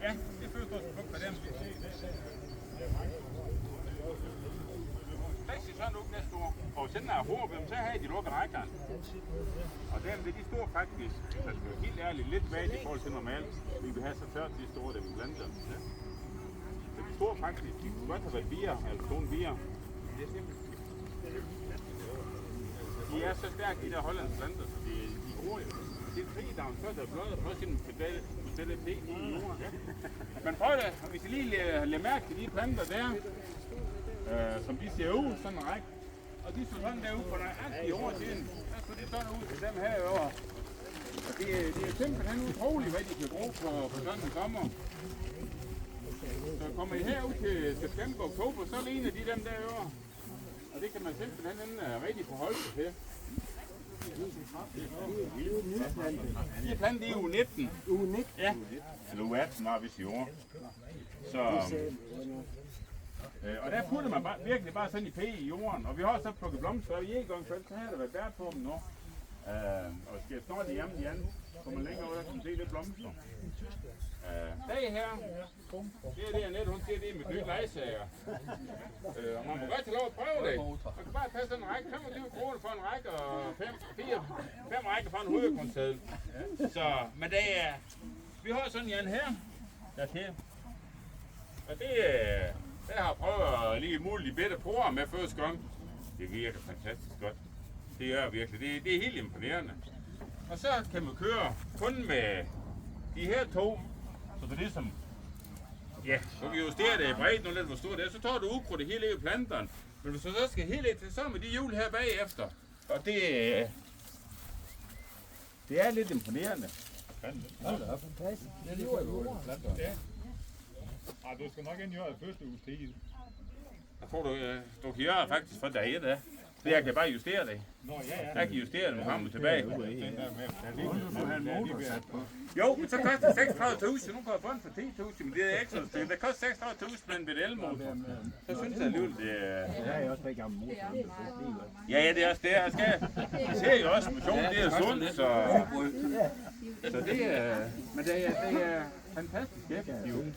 Ja, det er første års frugt for dem. Hvis de sådan ud næste år, og siden er hård, så har de lukket rækkerne. Og dem, det er de store faktisk, altså det er helt ærligt, lidt vagt i forhold til normalt. Vi vil have så tørt de store, der vi blander. Ja. Så de store faktisk, de kunne godt have været bier, altså sådan bier. Det er simpelthen. De er så stærke, de der hollandske planter, så de gror jo. Det er 3 dage, så er der blød, og prøv at se dem tilbage i jorden. Men prøv det, hvis I lige lægger mærke til de planter der, som de ser ud, sådan en række. Og de så sådan der ud for nøjagtigt år siden. Der så det sådan ud til dem her i år. Og det er simpelthen utroligt, hvad de kan bruge på sådan en sommer. Så kommer I herud til september og oktober, så ligner de dem der i år. Og det kan man simpelthen rigtig forholde sig til. De er plantet i uge 19. Uge 19? Ja. Eller uge 18 var vist i år. Så... og der putter man virkelig bare sådan i p i jorden, og vi har også plukket blomster i en gang, så har der været bær på dem nu. Og skal snart hjemme igen, så man længere ud og kan se lidt blomster. Det her, det er det Annette, hun siger, det er med dyrt lejesager. Og man må godt tage lov at prøve det. Man kan bare tage sådan en række, 25 kroner for en række, og 5 rækker for en hovedgrundseddel. Så, men det er, vi har sådan en her, der til. Og det der har jeg prøvet at lige muligt de bedre porer med første gang. Det virker fantastisk godt. Det gør virkelig. Det er helt imponerende. Og så kan man køre kun med de her to. Så det er ligesom... Ja, så kan justere det i bredden og lidt hvor stort det er. Så tager du ukrudt det hele i planterne. Men hvis du så skal helt lidt til, så med de hjul her bagefter. Og det er lidt imponerende. Ja, det er fantastisk. Det lever jo planter. Ja. Ej, du skal nok ikke gøre det første uges tid. Jeg tror, du kan gøre faktisk for dag 1 af. Så jeg kan bare justere det. Nå, ja. Jeg kan justere det, når kommer tilbage. Den der med, Du have en motor sat på. Jo, men så koster det 36.000. Nu kan jeg få den for 10.000, men det er ekstra stykke. Det koster 36.000 med en elmotor. Så synes jeg alligevel, det er... Jeg er også rigtig gammel motor. Ja, det er også det, jeg skal. Jeg ser jo også motion, det er sundt, så det er... Men det er fantastisk effektivt.